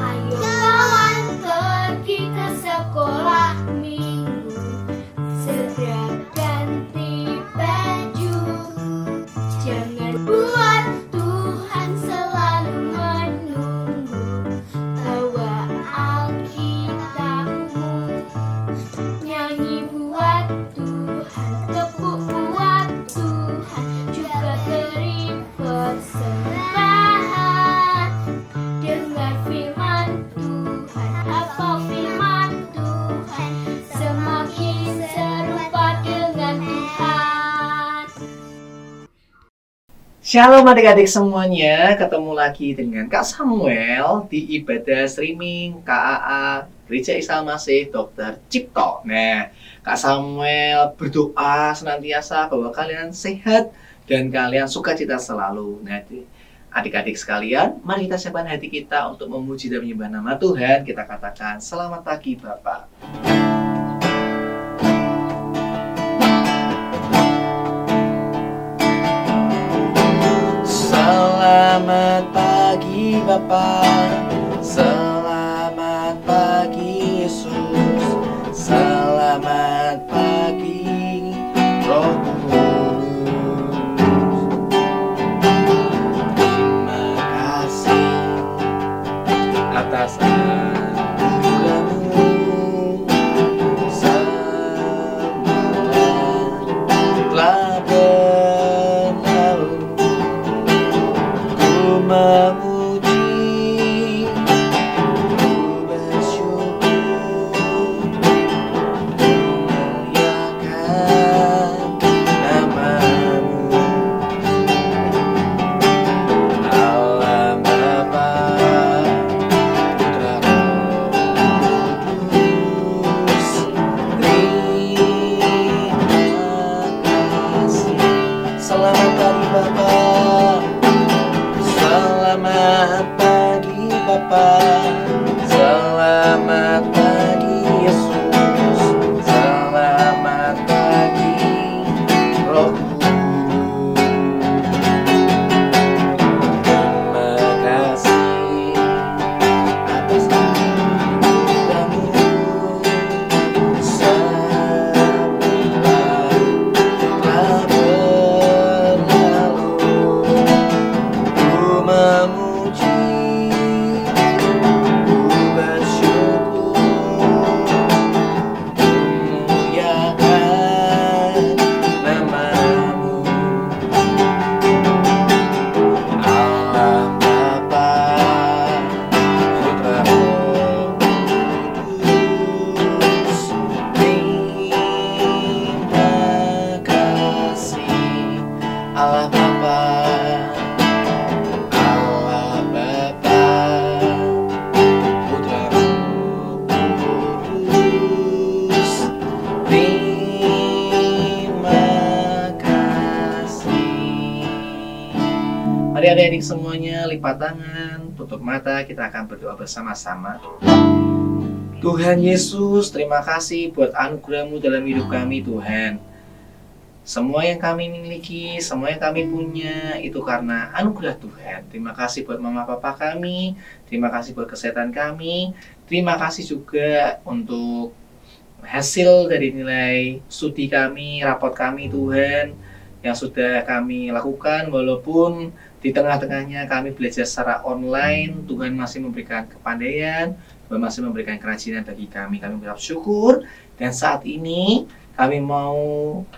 Ayo kawan pergi ke sekolah minggu, segera ganti baju. Jangan buat Tuhan selalu menunggu. Bawa Alkitabmu, nyanyi buat Tuhan, tepuk buat Tuhan, juga beri persembahan. Dengar firman Tuhan, hafal firman Tuhan, semakin serupa dengan Tuhan. Shalom adik-adik semuanya, ketemu lagi dengan Kak Samuel di ibadah streaming KAA Gereja Isa Masih Dr. Cipto. Nah, Kak Samuel berdoa senantiasa bahwa kalian sehat dan kalian sukacita selalu. Nah, adik-adik sekalian, mari kita siapkan hati kita untuk memuji dan menyembah nama Tuhan. Kita katakan, selamat pagi Bapak. Selamat pagi Bapak, selamat pagi Yesus, selamat pagi Roh Kudus. Terima kasih atas anugerah-Mu, semuanya telah berlalu. Ku memuji, ku bersyukur, memuliakan nama-Mu. Allah Bapa, Putra Roh Kudus, terima kasih. Selamat pagi Bapak, selamat pagi Bapak, selamat pagi Yesus, selamat pagi Roh Kudus. Terima kasih atas anugerah-Mu, semua telah berlalu. Ku memuji, ku bersyukur, memuliakan nama-Mu. Allah Bapa, Putra Roh Kudus, terima kasih. Allah Bapa, Allah Bapa, Putra Roh Kudus, terima kasih. Mari adik-adik semuanya lipat tangan, tutup mata, kita akan berdoa bersama-sama. Tuhan Yesus, terima kasih buat anugerah-Mu dalam hidup kami Tuhan. Semua yang kami miliki, semua yang kami punya, itu karena anugerah Tuhan. Terima kasih buat mama papa kami, terima kasih buat kesehatan kami, terima kasih juga untuk hasil dari nilai studi kami, rapot kami Tuhan, yang sudah kami lakukan. Walaupun di tengah-tengahnya kami belajar secara online, Tuhan masih memberikan kepandaian, Tuhan masih memberikan kerajinan bagi kami. Kami mengucap syukur, dan saat ini kami mau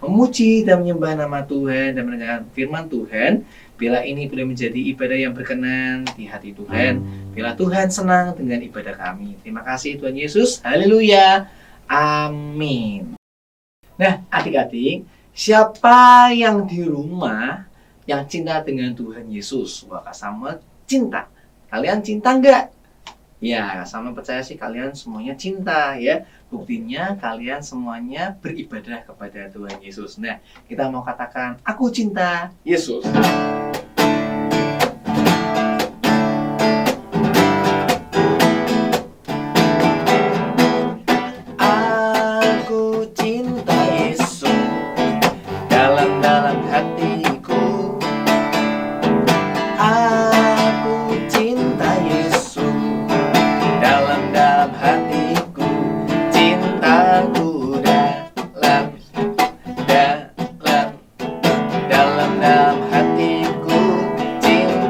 memuji dan menyembah nama Tuhan dan mendengarkan firman Tuhan. Bila ini boleh menjadi ibadah yang berkenan di hati Tuhan, bila Tuhan senang dengan ibadah kami. Terima kasih Tuhan Yesus. Haleluya. Amin. Nah, adik-adik, siapa yang di rumah yang cinta dengan Tuhan Yesus? Wah, Kak Samuel cinta. Kalian cinta enggak? Ya, Kak Samuel percaya sih kalian semuanya cinta ya. Buktinya kalian semuanya beribadah kepada Tuhan Yesus. Nah, kita mau katakan, aku cinta Yesus.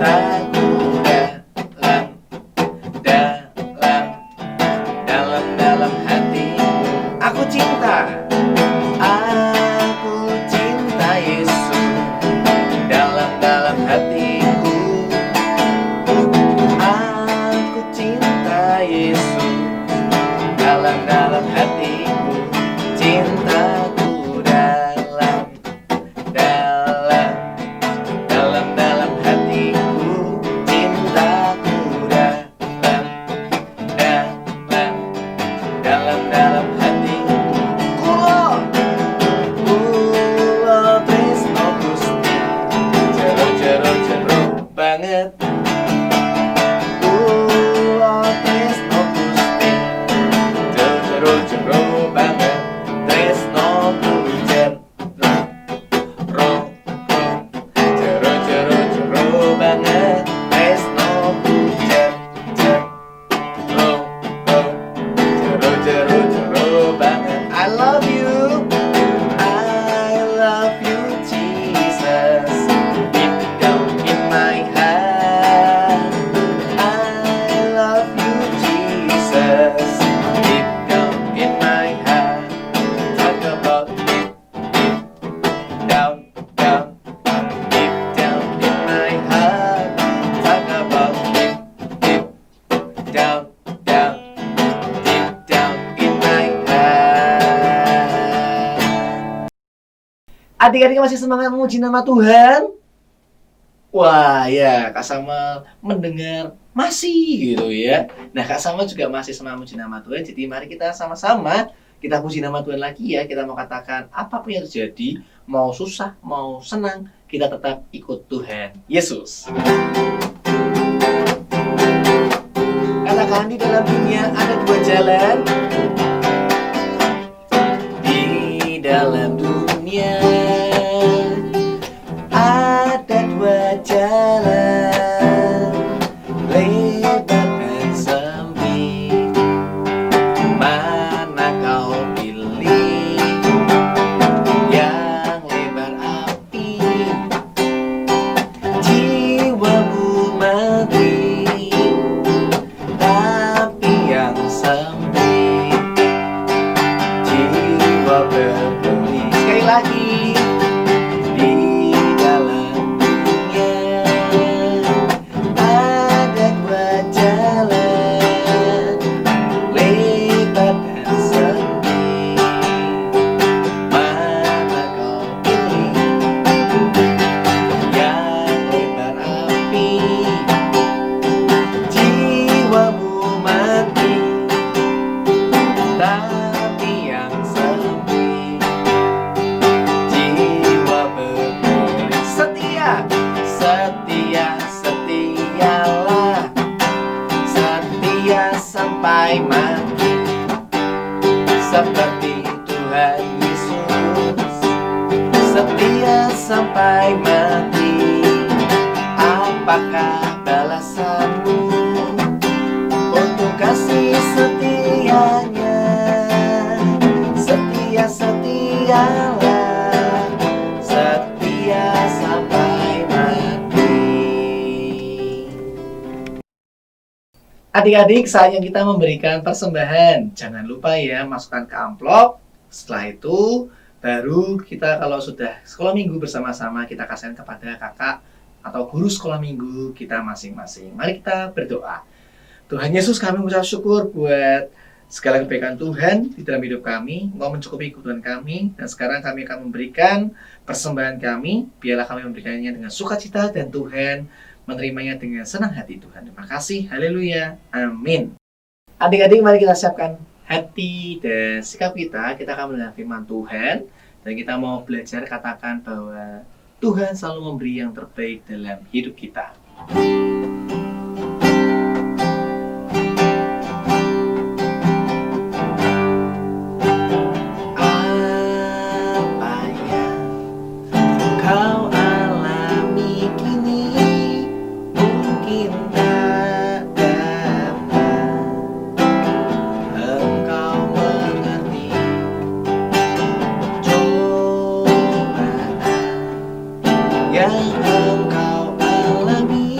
dalam hatiku. Aku cinta Yesus dalam hatiku. Aku cinta Yesus dalam hatiku. Cintaku dalam hatiku. Cintaku dalam hatiku. Kulo tresno Gusti, jero banget. Kulo tresno Gusti, jero banget. Tresno jero banget. Tresno jero banget. I love you Jesus, deep down in my heart. I love you Jesus, deep down in my heart. Talk about deep down deep down in my heart. Talk about deep down deep down in my heart. Adik-adik masih semangat memuji nama Tuhan? Wah ya, Kak Samuel mendengar masih gitu ya. Nah, Kak Samuel juga masih semangat memuji nama Tuhan. Jadi mari kita sama-sama kita puji nama Tuhan lagi ya. Kita mau katakan apapun yang terjadi, mau susah, mau senang, kita tetap ikut Tuhan Yesus. Katakan, di dalam dunia ada dua jalan. Di dalam dunia ada dua jalan, lebar dan sempit. Mana kau pilih? Yang lebar api, jiwamu mati. Tapi yang sempit, jiwa berduri. Sekali lagi. Sampai mati, seperti Tuhan Yesus, setia sampai mati. Apakah balasanmu untuk kasih setianya? Setialah, setia sampai mati. Adik-adik, saatnya kita memberikan persembahan. Jangan lupa ya, masukkan ke amplop. Setelah itu, baru kita kalau sudah sekolah minggu bersama-sama, kita kasihkan kepada kakak atau guru sekolah minggu kita masing-masing. Mari kita berdoa. Tuhan Yesus, kami mengucap syukur buat segala kebaikan Tuhan di dalam hidup kami. Engkau mencukupi kebutuhan kami. Dan sekarang kami akan memberikan persembahan kami. Biarlah kami memberikannya dengan sukacita dan Tuhan menerimanya dengan senang hati Tuhan. Terima kasih. Haleluya. Amin. Adik-adik, mari kita siapkan hati dan sikap kita. Kita akan mendengar firman Tuhan. Dan kita mau belajar katakan bahwa Tuhan selalu memberi yang terbaik dalam hidup kita. Apa yang kau alami kini mungkin tak dapat engkau mengerti. Cobaan yang engkau alami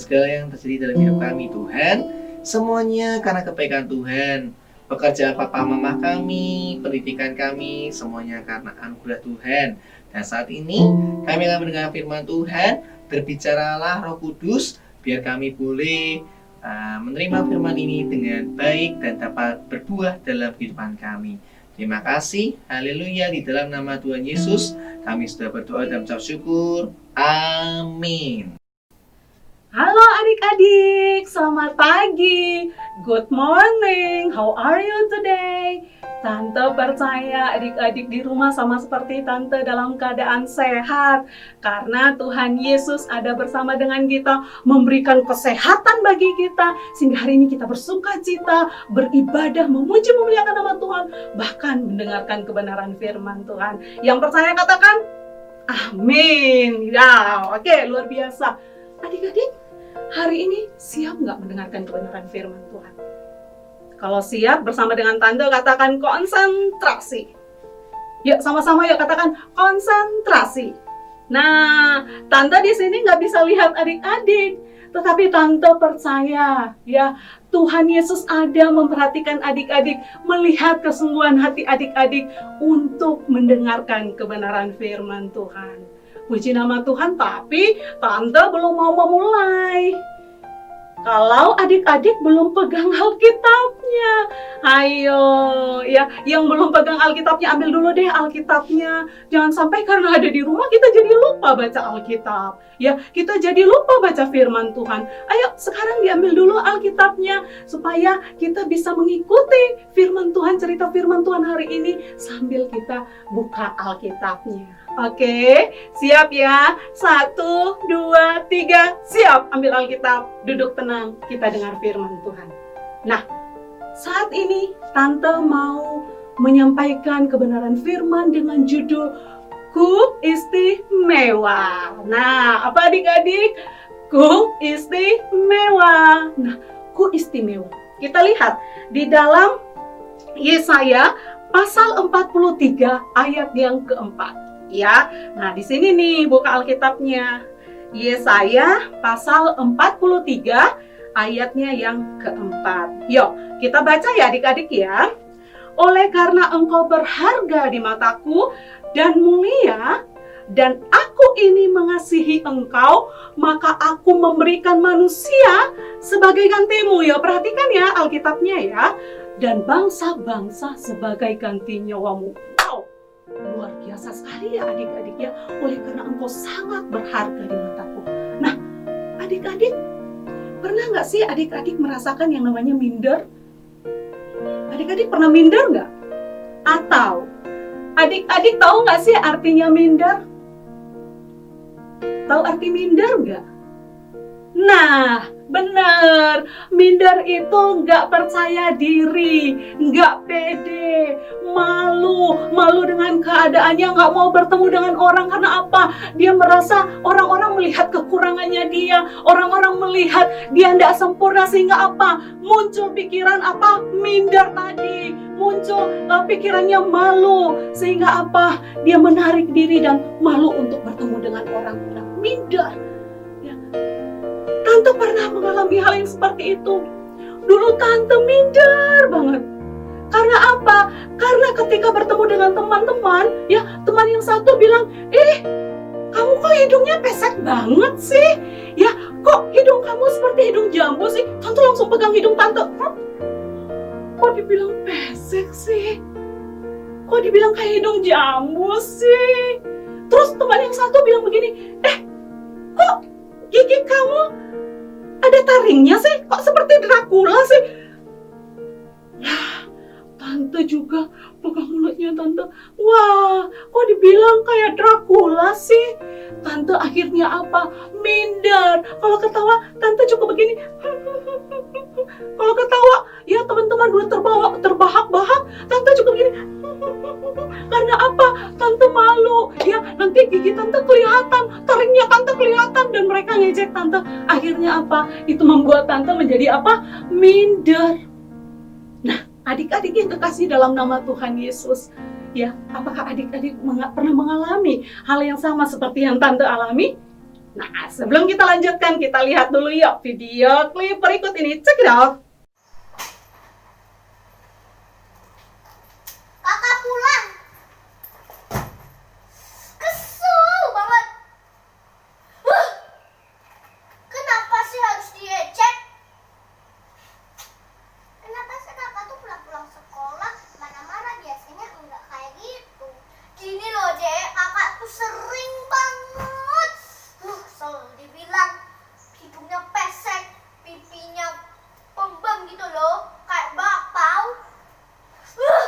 segala yang terjadi dalam hidup kami Tuhan, semuanya karena kebaikan Tuhan. Pekerjaan papa mama kami, pendidikan kami, semuanya karena anugerah Tuhan. Dan saat ini kami akan mendengar firman Tuhan. Berbicaralah Roh Kudus, biar kami boleh menerima firman ini dengan baik dan dapat berbuah dalam kehidupan kami. Terima kasih, haleluya, di dalam nama Tuhan Yesus kami sudah berdoa dan mengucap syukur. Amin. Halo adik-adik, selamat pagi. Good morning, how are you today? Tante percaya adik-adik di rumah sama seperti Tante dalam keadaan sehat. Karena Tuhan Yesus ada bersama dengan kita, memberikan kesehatan bagi kita. Sehingga hari ini kita bersuka cita, beribadah, memuji memuliakan nama Tuhan. Bahkan mendengarkan kebenaran firman Tuhan. Yang percaya katakan, amin. Ya, oke, luar biasa. Adik-adik, hari ini siap nggak mendengarkan kebenaran firman Tuhan? Kalau siap, bersama dengan Tante katakan konsentrasi. Yuk sama-sama yuk katakan konsentrasi. Nah, Tante di sini nggak bisa lihat adik-adik, tetapi Tante percaya ya Tuhan Yesus ada memperhatikan adik-adik, melihat kesungguhan hati adik-adik untuk mendengarkan kebenaran firman Tuhan. Puji nama Tuhan, tapi Tante belum mau memulai. Kalau adik-adik belum pegang Alkitabnya, ayo ya, yang belum pegang Alkitabnya ambil dulu deh Alkitabnya. Jangan sampai karena ada di rumah kita jadi lupa baca Alkitab. Ya, kita jadi lupa baca firman Tuhan. Ayo sekarang diambil dulu Alkitabnya supaya kita bisa mengikuti firman Tuhan, cerita firman Tuhan hari ini sambil kita buka Alkitabnya. Oke, siap ya? 1, 2, 3, siap. Ambil Alkitab, duduk tenang, kita dengar firman Tuhan. Nah, saat ini Tante mau menyampaikan kebenaran firman dengan judul Ku Istimewa. Nah, apa adik-adik? Ku istimewa. Nah, ku istimewa. Kita lihat di dalam Yesaya pasal 43 ayat yang keempat. Ya, nah di sini nih buka Alkitabnya. Yesaya pasal 43 ayatnya yang keempat. Yuk, kita baca ya adik-adik ya. Oleh karena engkau berharga di mataku dan mulia, dan aku ini mengasihi engkau, maka aku memberikan manusia sebagai gantimu. Ya, perhatikan ya Alkitabnya ya. Dan bangsa-bangsa sebagai ganti nyawamu. Luar biasa sekali ya adik-adik ya. Oleh karena engkau sangat berharga di mataku. Nah, adik-adik, pernah nggak sih adik-adik merasakan yang namanya minder? Adik-adik pernah minder nggak? Atau adik-adik tahu nggak sih artinya minder? Tahu arti minder nggak? Nah, benar, minder itu nggak percaya diri, nggak pede, malu dengan keadaannya, nggak mau bertemu dengan orang. Karena apa? Dia merasa orang-orang melihat kekurangannya dia, orang-orang melihat dia nggak sempurna, sehingga apa? Muncul pikiran apa? Minder tadi, muncul pikirannya malu, sehingga apa? Dia menarik diri dan malu untuk bertemu dengan orang-orang. Minder. Tante pernah mengalami hal yang seperti itu. Dulu Tante minder banget. Karena apa? Karena ketika bertemu dengan teman-teman, ya teman yang satu bilang, kamu kok hidungnya pesek banget sih? Ya, kok hidung kamu seperti hidung jambu sih? Tante langsung pegang hidung Tante. Kok dibilang pesek sih? Kok dibilang kayak hidung jambu sih? Terus teman yang satu bilang begini, kok gigi kamu ada taringnya sih? Kok seperti Dracula sih? Lah, Tante juga pegang mulutnya Tante. Wah, kok dibilang kayak Dracula sih? Tante akhirnya apa? Minder. Kalau ketawa, Tante cukup begini. Kalau ketawa, ya teman-teman dua terbahak-bahak. Tante cukup begini. Karena apa? Tante malu. Ya, nanti gigi Tante kelihatan, taringnya Tante kelihatan, dan mereka ngejek Tante. Akhirnya apa? Itu membuat Tante menjadi apa? Minder. Nah, adik-adik yang kekasih dalam nama Tuhan Yesus, ya, apakah adik-adik pernah mengalami hal yang sama seperti yang Tante alami? Nah, sebelum kita lanjutkan, kita lihat dulu yuk video klip berikut ini. Check it out. Kakak pulang. Kesel banget. Kenapa sih harus diejek? Kenapa sih kakak tuh pulang-pulang sekolah marah-marah, biasanya enggak kayak gitu. Gini loh, Dek, kakak tuh sering banget selalu dibilang hidungnya pesek, pipinya pembem gitu loh, kayak bakpao.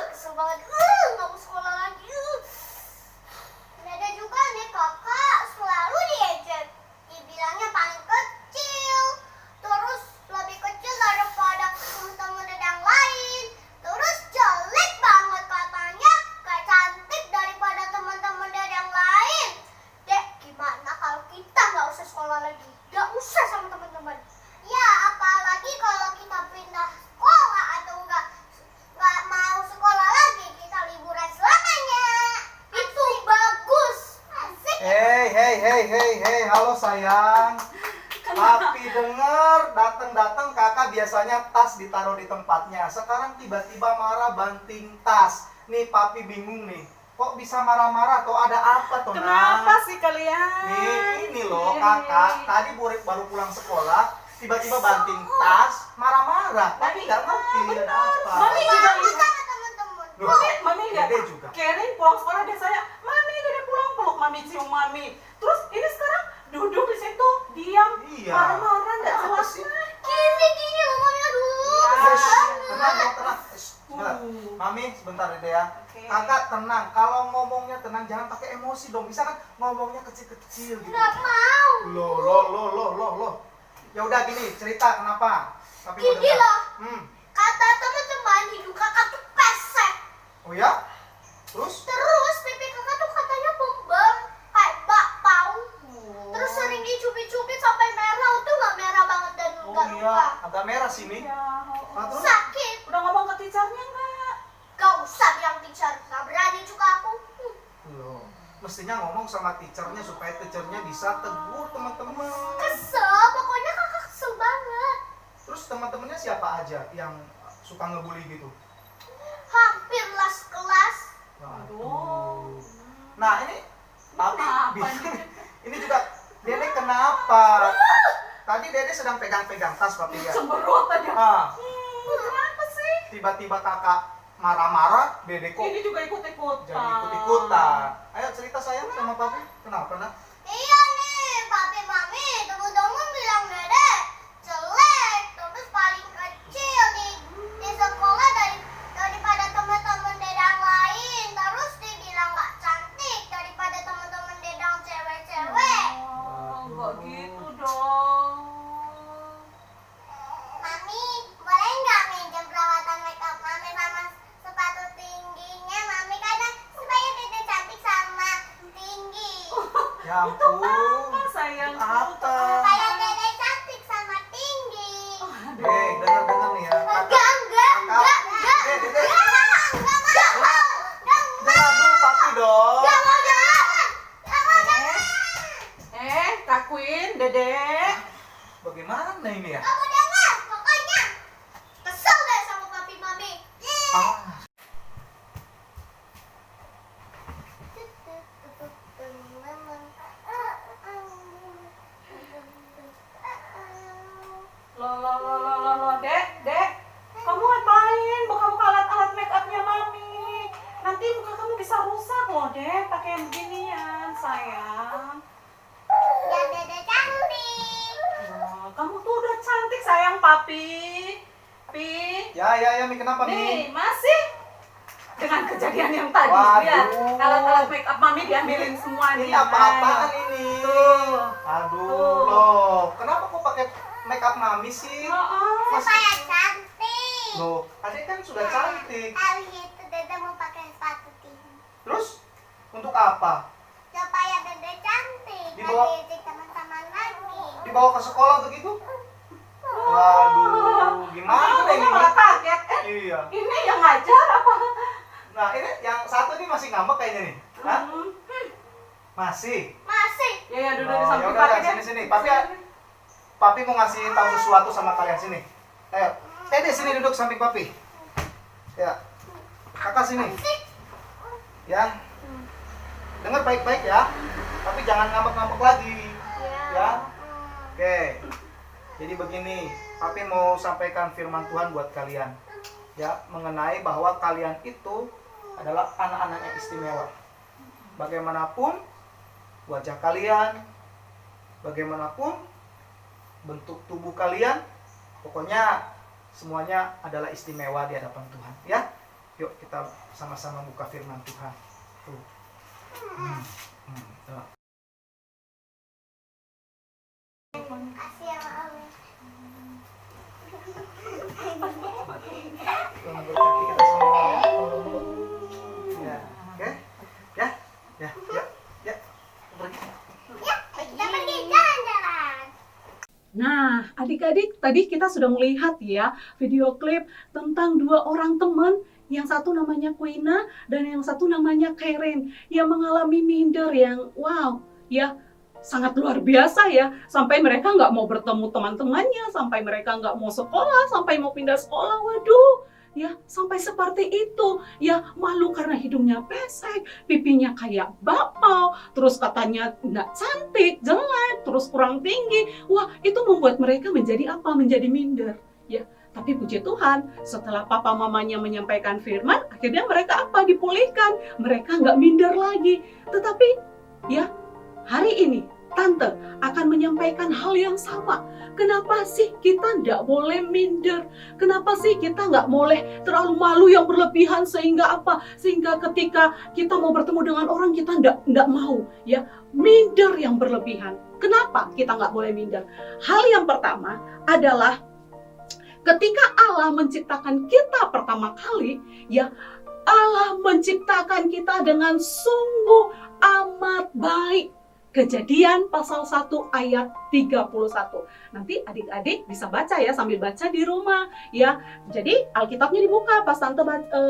Kesel banget, nggak mau sekolah lagi. Ada juga nih kakak selalu diejek, dibilangnya paling kecil, terus lebih kecil daripada teman-teman yang lain, terus jelek banget katanya, gak cantik daripada teman-teman yang lain. Dek, gimana kalau kita nggak usah sekolah lagi, nggak usah sama teman-teman? Ya, apalagi kalau kita pindah sekolah atau nggak mau sekolah lagi, kita liburan selamanya. Itu bagus. Asik. Hei, halo sayang. Papi denger, datang kakak biasanya tas ditaruh di tempatnya. Sekarang tiba-tiba marah banting tas. Nih papi bingung nih. Kok bisa marah-marah tuh, ada apa tuh? Kenapa sih kalian? Nih, ini loh kakak. Tadi baru pulang sekolah, tiba-tiba banting tas, marah-marah. Tapi nggak ngerti ada apa. Mami juga Bagus sama teman-teman. Loh, Mami lihat Dede juga. Karen pulang sekolah dia saya, Mami Dede pulang, peluk Mami, cium Mami. Terus ini sekarang duduk di situ diam, Iya. marah-marah, nggak Ada apa jelas. sih? Gini loh, Mami, aduh. Ya. Kesel Tenang, banget. tenang. Sebentar. Mami, sebentar Dede ya. Oke. Kakak tenang, kalau ngomongnya tenang, jangan pakai emosi dong. Bisa kan ngomongnya kecil-kecil gitu. Nggak mau. Loh. Ya udah gini, cerita kenapa? Tapi mau Gini dengar. loh. Hmm. Kata teman-teman, hidung kakak tuh pesek. Oh ya? Terus? Terus pipi kakak tuh katanya pembem, kayak bakpao. Terus sering dicubit-cubit sampai merah, tuh nggak merah banget dan Oh nggak iya, luka. agak merah sini. Ya, Nah, terus? Sakit. udah ngomong ke teachernya nggak? Gak usah bilang teacher, nggak berani juga aku. Loh, mestinya ngomong sama teachernya supaya teachernya bisa tegur teman-teman. Kesel, pokoknya kakak kesel banget. Terus teman-temannya siapa aja yang suka ngebully gitu? Hampir las kelas. Waduh. Nah ini papi Kenapa bingung. nih? Ini juga Dede kenapa? Tadi Dede sedang pegang-pegang tas papi ya. Cemberut aja. Ah, Kenapa sih? tiba-tiba kakak marah-marah, Dede kok Ini juga ikut-ikutan. jadi ikut-ikutan. Ayo cerita sayang sama papi, kenapa nak? Iya nih, papi mami, temen-temen bilang Dede jelek, terus paling kecil di sekolah daripada teman-teman Dede yang lain. Terus dibilang gak cantik daripada teman-teman Dede yang cewek-cewek. Oh, nggak gitu dong. Mami, boleh nggak minjem perawatan makeup mami sama sepatu tingginya mami, karena supaya Dede cantik sama tinggi. Ya ampun. Apa sayang? Apa? Supaya Dede cantik sama tinggi. Dengar nih ya. Enggak. Dede, Enggak mau. dengar dulu papi dong. Enggak mau jangan. Kak Queen, Dede. Bagaimana ini ya? Enggak mau dengar. Pokoknya kesel deh sama papi mami. Ah, Loh, Dek. Kamu ngapain? Buka-buka alat-alat make upnya Mami. Nanti muka kamu bisa rusak loh, Dek. Pakai yang beginian, sayang. Ya Dede cantik. Oh, kamu tuh udah cantik, sayang, Papi. ya, Mi, kenapa Mi? Nih, masih dengan kejadian yang tadi. Waduh. Lihat, alat-alat make up Mami diambilin semua nih. Ini apa-apaan Ayo. ini? Tuh. Aduh, Tuh. loh. Kenapa kok pakai make up mami sih? Oh, Supaya cantik. Loh, adik kan sudah cantik. Kali itu Dede mau pakai sepatu tinggi. Terus untuk apa? Supaya Dede cantik. Dibawa- Nanti diajak teman-teman lagi. Dibawa ke sekolah begitu? Waduh, gimana Kamu ini? malah kaget. Iya. Ini yang ngajar apa? Nah, ini yang satu nih masih ngambek kayaknya nih. Hah? Hmm. Masih? Masih Ya duduk di Oh, samping yaudah, papi deh. sini. Papi mau ngasih tahu sesuatu sama kalian sini. Ayo, Dede sini duduk samping papi. Ya, kakak sini. Ya, dengar baik-baik ya. Tapi jangan ngambek-ngambek lagi. Ya. Oke. Jadi begini, papi mau sampaikan firman Tuhan buat kalian. Ya, mengenai bahwa kalian itu adalah anak-anak yang istimewa. Bagaimanapun wajah kalian, bagaimanapun bentuk tubuh kalian, pokoknya semuanya adalah istimewa di hadapan Tuhan, ya. Yuk kita sama-sama buka firman Tuhan. Tuh. Tuh. Kasih ya Om. Tuhan berkati kita semua ya. Ya, oke. Ya. Pergi. Ya, kita pergi jalan-jalan. Nah, adik-adik, tadi kita sudah melihat ya video klip tentang dua orang teman, yang satu namanya Quina dan yang satu namanya Karen, yang mengalami minder yang wow, ya sangat luar biasa ya, sampai mereka nggak mau bertemu teman-temannya, sampai mereka nggak mau sekolah, sampai mau pindah sekolah, waduh. Ya, sampai seperti itu. Ya, malu karena hidungnya pesek, pipinya kayak bapau, terus katanya nggak cantik, jelek, terus kurang tinggi. Wah, itu membuat mereka menjadi apa? Menjadi minder. Ya, tapi puji Tuhan, setelah papa mamanya menyampaikan firman, akhirnya mereka apa? Dipulihkan. Mereka nggak minder lagi. Tetapi, ya, hari ini Tante akan menyampaikan hal yang sama. Kenapa sih kita nggak boleh minder? Kenapa sih kita nggak boleh terlalu malu yang berlebihan sehingga apa? Sehingga ketika kita mau bertemu dengan orang kita nggak mau ya minder yang berlebihan. Kenapa kita nggak boleh minder? Hal yang pertama adalah ketika Allah menciptakan kita pertama kali, ya Allah menciptakan kita dengan sungguh amat baik. Kejadian pasal 1 ayat 31. Nanti adik-adik bisa baca ya, sambil baca di rumah ya. Jadi Alkitabnya dibuka, pas Tante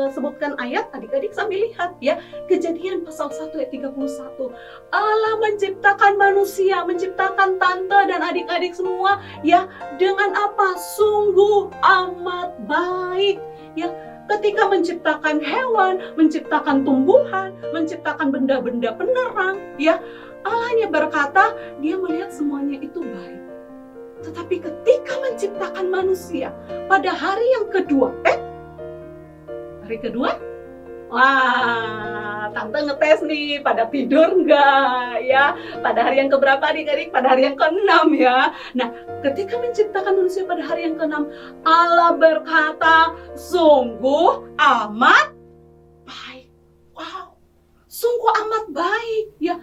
sebutkan ayat, adik-adik sambil lihat ya. Kejadian pasal 1 ayat 31. Allah menciptakan manusia, menciptakan Tante dan adik-adik semua ya dengan apa? Sungguh amat baik ya. Ketika menciptakan hewan, menciptakan tumbuhan, menciptakan benda-benda penerang ya, Allahnya berkata, dia melihat semuanya itu baik. Tetapi ketika menciptakan manusia, pada hari yang kedua, hari kedua? Wah, Tante ngetes nih, pada tidur nggak ya? Pada hari yang keberapa adik-adik? Pada hari yang ke-6 ya. Nah, ketika menciptakan manusia pada hari yang ke-6, Allah berkata, sungguh amat baik. Wow, sungguh amat baik ya.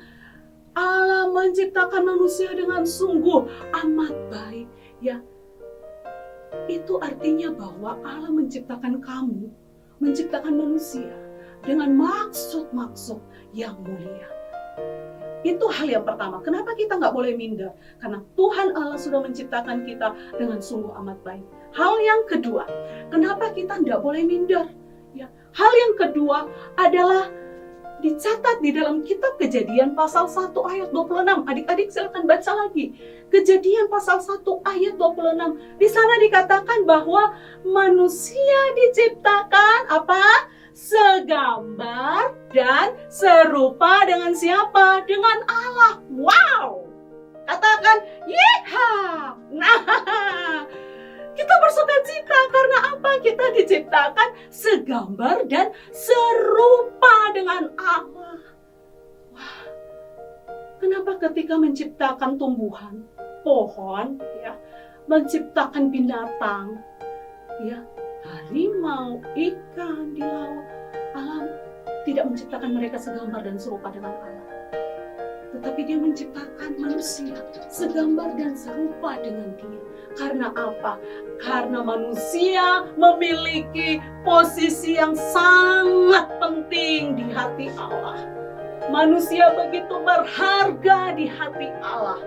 Allah menciptakan manusia dengan sungguh amat baik ya. Itu artinya bahwa Allah menciptakan kamu, menciptakan manusia dengan maksud-maksud yang mulia. Itu hal yang pertama. Kenapa kita nggak boleh minder? Karena Tuhan Allah sudah menciptakan kita dengan sungguh amat baik. Hal yang kedua, kenapa kita nggak boleh minder? Ya, hal yang kedua adalah dicatat di dalam kitab Kejadian pasal 1 ayat 26. Adik-adik silakan baca lagi. Kejadian pasal 1 ayat 26. Di sana dikatakan bahwa manusia diciptakan apa? Segambar dan serupa dengan siapa? Dengan Allah. Wow! Katakan, yeha! Nah, kita bersukacita karena apa? Kita diciptakan segambar dan serupa dengan Allah. Wah, kenapa ketika menciptakan tumbuhan, pohon, ya, menciptakan binatang, ya, harimau, ikan di laut, Allah tidak menciptakan mereka segambar dan serupa dengan Allah. Tetapi dia menciptakan manusia segambar dan serupa dengan dia. Karena apa? Karena manusia memiliki posisi yang sangat penting di hati Allah. Manusia begitu berharga di hati Allah.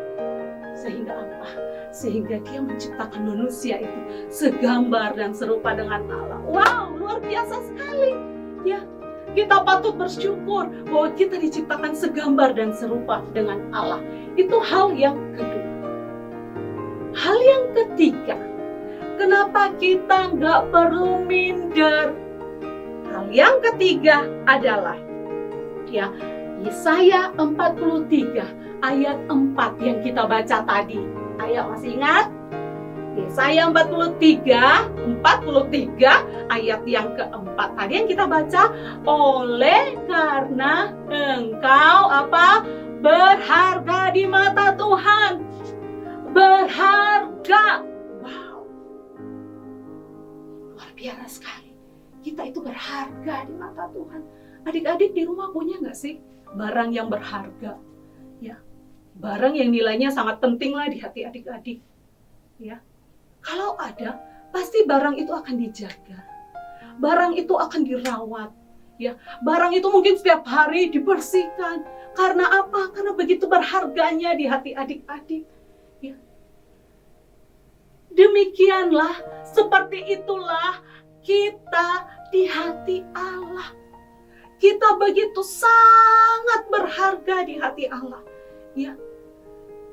Sehingga apa? Sehingga dia menciptakan manusia itu segambar dan serupa dengan Allah. Wow, luar biasa sekali. Ya. Kita patut bersyukur bahwa kita diciptakan segambar dan serupa dengan Allah. Itu hal yang kedua. Hal yang ketiga, kenapa kita nggak perlu minder? Hal yang ketiga adalah Yesaya 43 ayat 4 yang kita baca tadi. Ayo, masih ingat? Yesaya 43 ayat yang keempat tadi yang kita baca. Oleh karena engkau berharga di mata Tuhan. Berharga. Wow. Luar biasa sekali. Kita itu berharga di mata Tuhan. Adik-adik di rumah punya nggak sih barang yang berharga? Ya, barang yang nilainya sangat penting lah di hati adik-adik. Ya, kalau ada, pasti barang itu akan dijaga. Barang itu akan dirawat. Ya, barang itu mungkin setiap hari dibersihkan. Karena apa? Karena begitu berharganya di hati adik-adik. Ya. Demikianlah, seperti itulah kita di hati Allah. Kita begitu sangat berharga di hati Allah. Ya.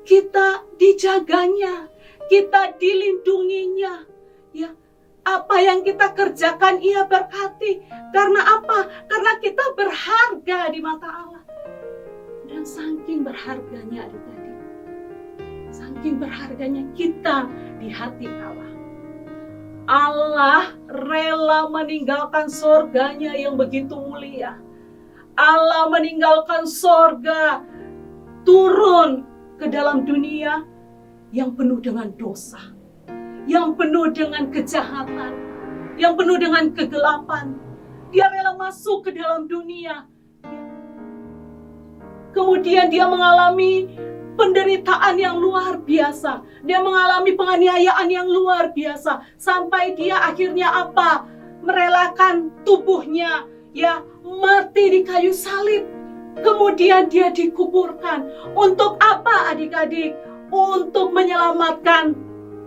Kita dijaganya, kita dilindunginya. Ya. Apa yang kita kerjakan ia berkati. Karena apa? Karena kita berharga di mata Allah. Dan saking berharganya adik-adik. Saking berharganya kita di hati Allah. Allah rela meninggalkan surganya yang begitu mulia. Allah meninggalkan surga, turun ke dalam dunia yang penuh dengan dosa, yang penuh dengan kejahatan, yang penuh dengan kegelapan. Dia rela masuk ke dalam dunia. Kemudian dia mengalami penderitaan yang luar biasa. Dia mengalami penganiayaan yang luar biasa. Sampai dia akhirnya merelakan tubuhnya. Ya, mati di kayu salib. Kemudian dia dikuburkan. Untuk apa adik-adik? Untuk menyelamatkan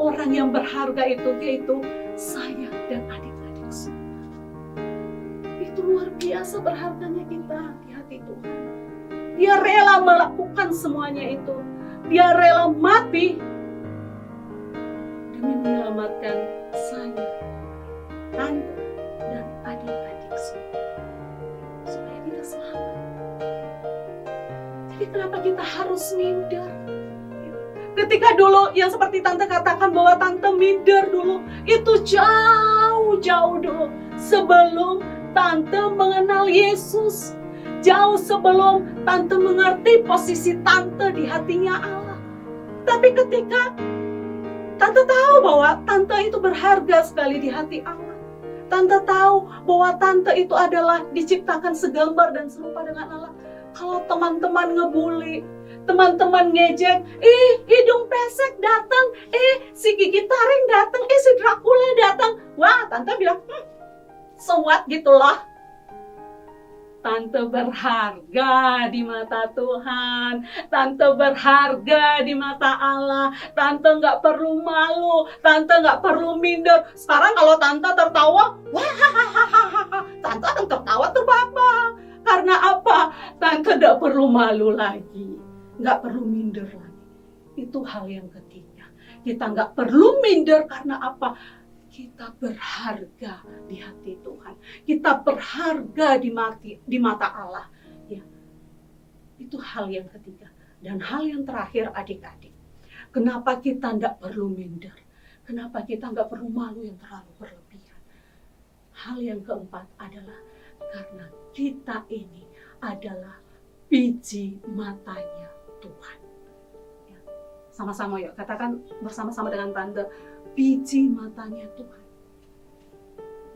orang yang berharga itu, yaitu saya dan adik-adik semua. Itu luar biasa berharganya kita di hati Tuhan. Dia rela melakukan semuanya itu. Dia rela mati demi menyelamatkan saya, tante, dan adik-adik semua. Supaya kita selamat. Jadi kenapa kita harus minder? Ketika dulu yang seperti tante katakan bahwa tante minder dulu, itu jauh-jauh dulu sebelum tante mengenal Yesus. Jauh sebelum tante mengerti posisi tante di hatinya Allah. Tapi ketika tante tahu bahwa tante itu berharga sekali di hati Allah. Tante tahu bahwa tante itu adalah diciptakan segambar dan serupa dengan Allah. Kalau teman-teman ngebully, teman-teman ngejek, hidung pesek datang, si gigi taring datang, si Dracula datang. Wah, tante bilang, so what gitulah. Tante berharga di mata Tuhan. Tante berharga di mata Allah. Tante nggak perlu malu. Tante nggak perlu minder. Sekarang kalau tante tertawa, tante akan tertawa terbahak-bahak. Karena apa? Tante nggak perlu malu lagi. Nggak perlu minder lagi. Itu hal yang ketiga. Kita nggak perlu minder karena apa? Kita berharga di hati Tuhan. Kita berharga di mata Allah. Ya. Itu hal yang ketiga. Dan hal yang terakhir adik-adik. Kenapa kita tidak perlu minder? Kenapa kita nggak perlu malu yang terlalu berlebihan? Hal yang keempat adalah karena kita ini adalah biji matanya Tuhan. Ya. Sama-sama yuk, katakan bersama-sama dengan tante. Biji matanya Tuhan.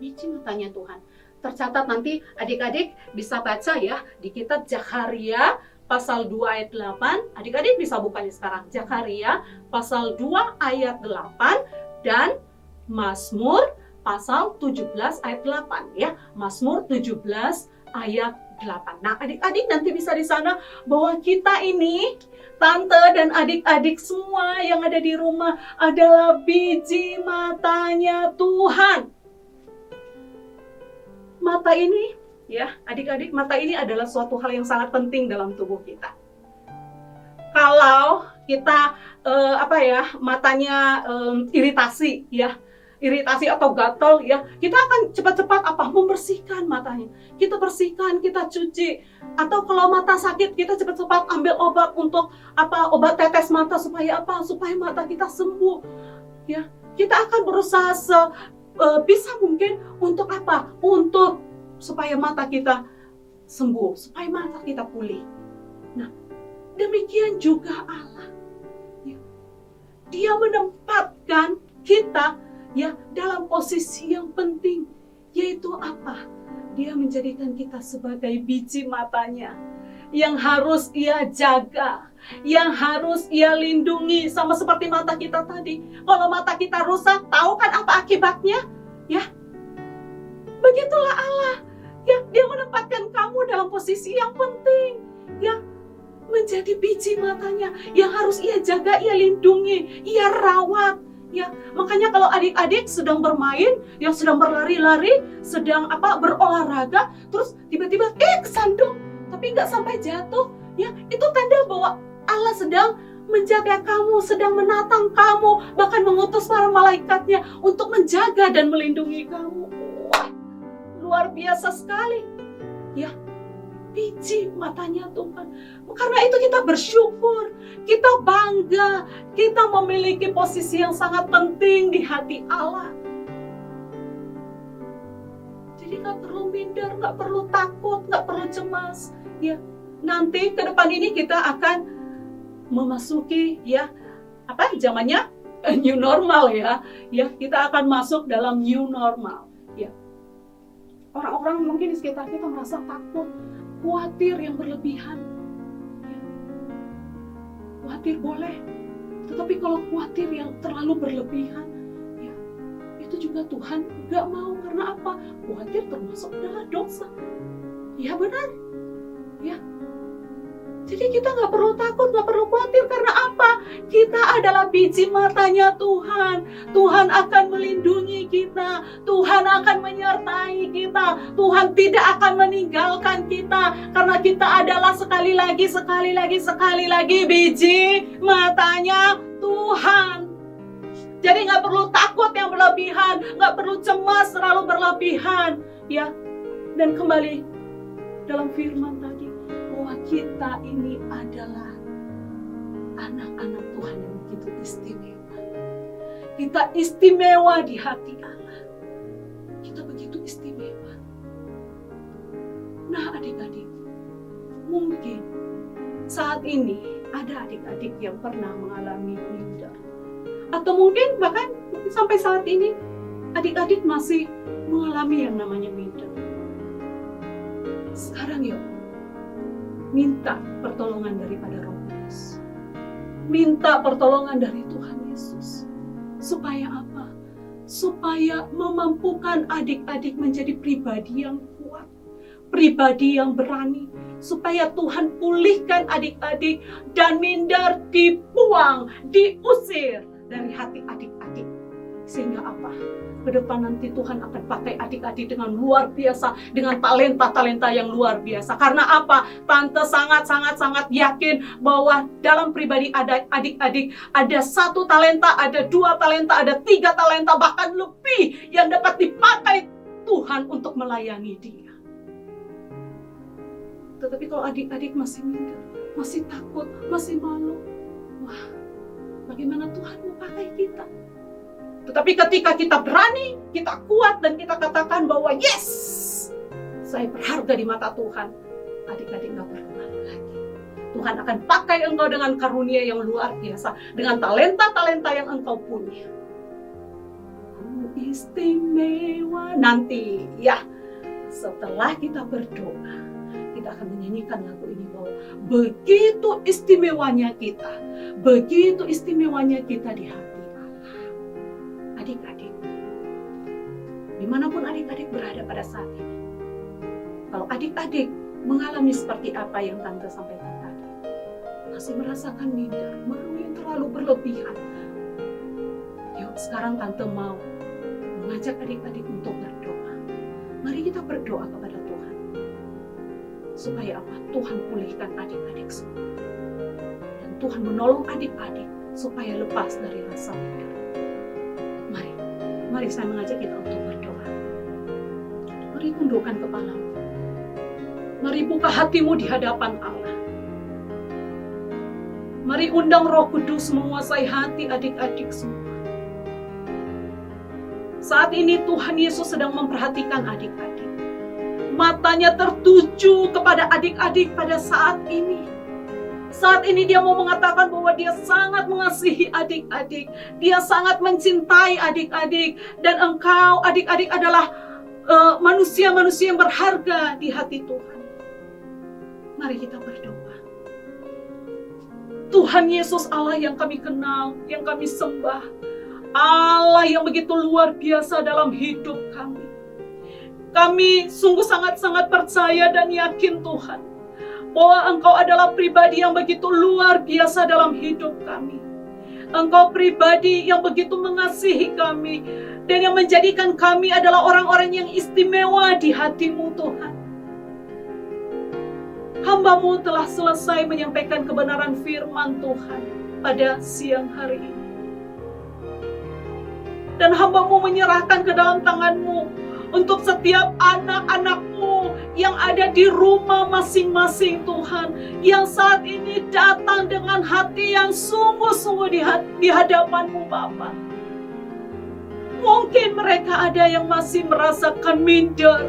Biji matanya Tuhan. Tercatat nanti adik-adik bisa baca ya di kitab Zakharia pasal 2 ayat 8. Adik-adik bisa bukanya sekarang. Zakharia pasal 2 ayat 8 dan Mazmur pasal 17 ayat 8 ya. Mazmur 17 ayat 8. Nah, adik-adik nanti bisa di sana bahwa kita ini, tante dan adik-adik semua yang ada di rumah adalah biji matanya Tuhan. Mata ini, ya, adik-adik, mata ini adalah suatu hal yang sangat penting dalam tubuh kita. kalau kita matanya iritasi ya, iritasi atau gatal ya, kita akan cepat-cepat membersihkan matanya. Kita bersihkan, kita cuci. Atau kalau mata sakit, kita cepat-cepat ambil obat untuk obat tetes mata supaya supaya mata kita sembuh. Ya, kita akan berusaha bisa mungkin untuk Untuk supaya mata kita sembuh, supaya mata kita pulih. Nah, demikian juga Allah. Ya. Dia menempatkan kita ya dalam posisi yang penting, yaitu Dia menjadikan kita sebagai biji matanya yang harus Ia jaga, yang harus Ia lindungi, sama seperti mata kita tadi. Kalau mata kita rusak, tahu kan apa akibatnya? Ya, begitulah Allah. Ya, Dia menempatkan kamu dalam posisi yang penting, ya, menjadi biji matanya yang harus Ia jaga, Ia lindungi, Ia rawat. Ya, makanya kalau adik-adik sedang bermain, yang sedang berlari-lari, sedang berolahraga, terus tiba-tiba kesandung, tapi nggak sampai jatuh, ya, itu tanda bahwa Allah sedang menjaga kamu, sedang menatang kamu, bahkan mengutus para malaikatnya untuk menjaga dan melindungi kamu. Wah, luar biasa sekali, ya, biji matanya Tuhan. Karena itu kita bersyukur, kita bangga, kita memiliki posisi yang sangat penting di hati Allah. Jadi nggak perlu minder, nggak perlu takut, nggak perlu cemas. Ya, nanti ke depan ini kita akan memasuki zamannya new normal ya. Ya, kita akan masuk dalam new normal. Ya, orang-orang mungkin di sekitar kita merasa takut, khawatir yang berlebihan. Ya. Khawatir boleh, tetapi kalau khawatir yang terlalu berlebihan, ya, itu juga Tuhan gak mau. Karena khawatir termasuk adalah dosa. Ya benar. Ya. Jadi kita gak perlu takut, gak perlu khawatir. Karena kita adalah biji matanya Tuhan. Tuhan akan melindungi kita. Tuhan akan menyertai kita. Tuhan tidak akan meninggalkan kita. Karena kita adalah sekali lagi biji matanya Tuhan. Jadi gak perlu takut yang berlebihan. Gak perlu cemas terlalu berlebihan. Ya. Dan kembali dalam firman tadi, bahwa kita ini adalah anak-anak Tuhan yang begitu istimewa. Kita istimewa di hati Allah. Kita begitu istimewa. Nah adik-adik, mungkin saat ini ada adik-adik yang pernah mengalami minder. Atau mungkin bahkan sampai saat ini adik-adik masih mengalami yang namanya minder. Sekarang yuk, minta pertolongan daripada Roh Kudus. Minta pertolongan dari Tuhan Yesus. Supaya Supaya memampukan adik-adik menjadi pribadi yang kuat, pribadi yang berani. Supaya Tuhan pulihkan adik-adik dan minder dibuang, diusir dari hati adik-adik. Sehingga ke depan nanti Tuhan akan pakai adik-adik dengan luar biasa, dengan talenta-talenta yang luar biasa. Karena Tante sangat yakin bahwa dalam pribadi adik-adik ada 1 talenta, ada 2 talenta, ada 3 talenta, bahkan lebih yang dapat dipakai Tuhan untuk melayani Dia. Tetapi kalau adik-adik masih minder, masih takut, masih malu, wah, bagaimana Tuhan mau pakai kita? Tetapi ketika kita berani, kita kuat, dan kita katakan bahwa yes, saya berharga di mata Tuhan, adik-adik gak perlu malu lagi. Tuhan akan pakai engkau dengan karunia yang luar biasa, dengan talenta-talenta yang engkau punya. Istimewa. Nanti ya, setelah kita berdoa, kita akan menyanyikan lagu ini bahwa begitu istimewanya kita, begitu istimewanya kita di hati adik-adik, dimanapun adik-adik berada pada saat ini. Kalau adik-adik mengalami seperti apa yang Tante sampaikan tadi, masih merasakan minder, malu yang terlalu berlebihan, yuk sekarang Tante mau mengajak adik-adik untuk berdoa. Mari kita berdoa kepada Tuhan, supaya Tuhan pulihkan adik-adik semua. Dan Tuhan menolong adik-adik supaya lepas dari rasa minder. Mari saya mengajak kita untuk berdoa. Mari tundukkan kepalamu. Mari buka hatimu di hadapan Allah. Mari undang Roh Kudus menguasai hati adik-adik semua. Saat ini Tuhan Yesus sedang memperhatikan adik-adik. Matanya tertuju kepada adik-adik pada saat ini. Saat ini dia mau mengatakan bahwa dia sangat mengasihi adik-adik. Dia sangat mencintai adik-adik. Dan engkau adik-adik adalah manusia-manusia yang berharga di hati Tuhan. Mari kita berdoa. Tuhan Yesus Allah yang kami kenal, yang kami sembah. Allah yang begitu luar biasa dalam hidup kami. Kami sungguh sangat-sangat percaya dan yakin Tuhan, bahwa Engkau adalah pribadi yang begitu luar biasa dalam hidup kami. Engkau pribadi yang begitu mengasihi kami, dan yang menjadikan kami adalah orang-orang yang istimewa di hati-Mu Tuhan. Hamba-Mu telah selesai menyampaikan kebenaran firman Tuhan pada siang hari ini. Dan hamba-Mu menyerahkan ke dalam tangan-Mu untuk setiap anak-anak-Mu yang ada di rumah masing-masing Tuhan, yang saat ini datang dengan hati yang sungguh-sungguh di hadapan-Mu Bapa. Mungkin mereka ada yang masih merasakan minder.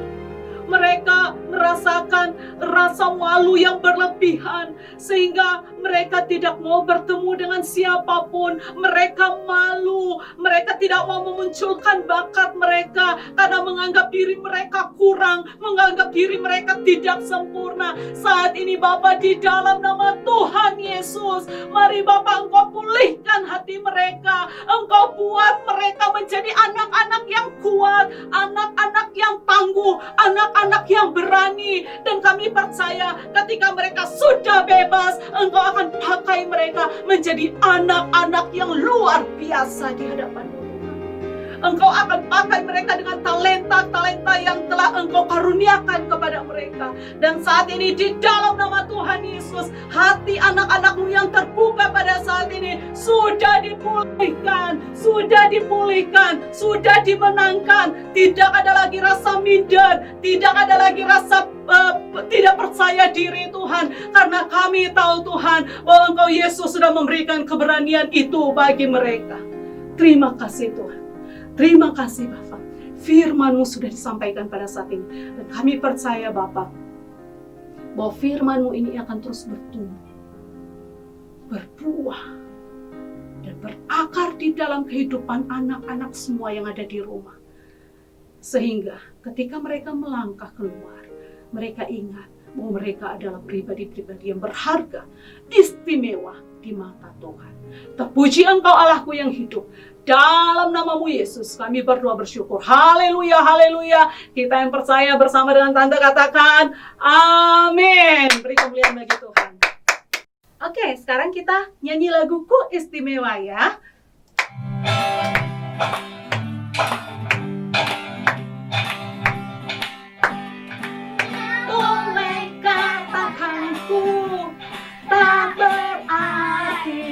Mereka merasakan rasa malu yang berlebihan, sehingga mereka tidak mau bertemu dengan siapapun. Mereka malu, mereka tidak mau memunculkan bakat mereka karena menganggap diri mereka kurang, menganggap diri mereka tidak sempurna. Saat ini Bapa, di dalam nama Tuhan Yesus, mari Bapa Engkau pulihkan hati mereka. Engkau buat mereka menjadi anak-anak yang kuat, anak-anak yang tangguh, anak-anak yang berani. Dan kami percaya ketika mereka sudah bebas, Engkau akan pakai mereka menjadi anak-anak yang luar biasa di hadapan-Mu. Engkau akan pakai mereka dengan talenta-talenta yang telah Engkau karuniakan kepada mereka. Dan saat ini di dalam nama Tuhan Yesus, hati anak-anak-Mu yang terbuka pada saat ini sudah dipulihkan, sudah dimenangkan. Tidak ada lagi rasa minder, tidak ada lagi rasa tidak percaya diri Tuhan. Karena kami tahu Tuhan bahwa Engkau Yesus sudah memberikan keberanian itu bagi mereka. Terima kasih Tuhan. Terima kasih Bapak. Firman-Mu sudah disampaikan pada saat ini. Dan kami percaya Bapak, bahwa firman-Mu ini akan terus bertumbuh, berbuah, dan berakar di dalam kehidupan anak-anak semua yang ada di rumah. Sehingga ketika mereka melangkah keluar, mereka ingat bahwa mereka adalah pribadi-pribadi yang berharga, istimewa di mata Tuhan. Terpuji Engkau Allahku yang hidup. Dalam nama-Mu Yesus kami berdoa bersyukur. Haleluya, haleluya. Kita yang percaya bersama dengan Tante katakan amin. Beri kemuliaan bagi Tuhan. Oke, sekarang kita nyanyi laguku istimewa ya. Boleh katakanku tak berarti,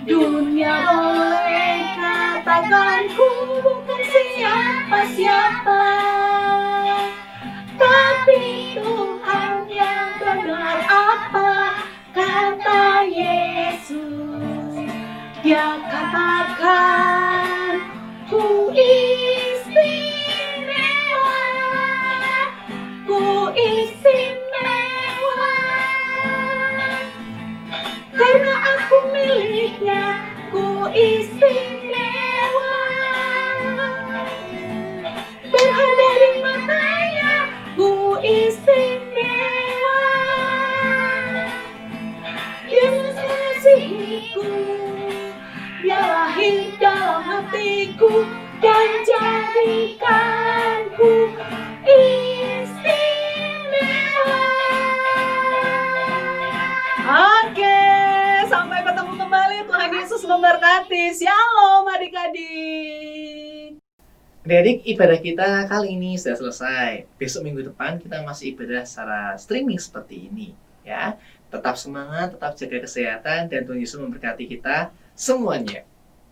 dunia boleh katakan ku bukan siapa-siapa, tapi Tuhan yang benar apa kata Yesus. Dia katakan ku istimewa, ku istimewa, karena aku miliknya, ku istimewa, berharga di matanya, ku istimewa. Yesus mengasihiku, Dia lahir dalam hatiku dan jadikanku istimewa. Oke, sampai ketemu kembali. Tuhan Yesus memberkati. Shalom adik-adik. Adik-adik, ibadah kita kali ini sudah selesai. Besok minggu depan kita masih ibadah secara streaming seperti ini, ya. Tetap Tetap semangat, tetap jaga kesehatan, dan Tuhan Yesus memberkati kita semuanya.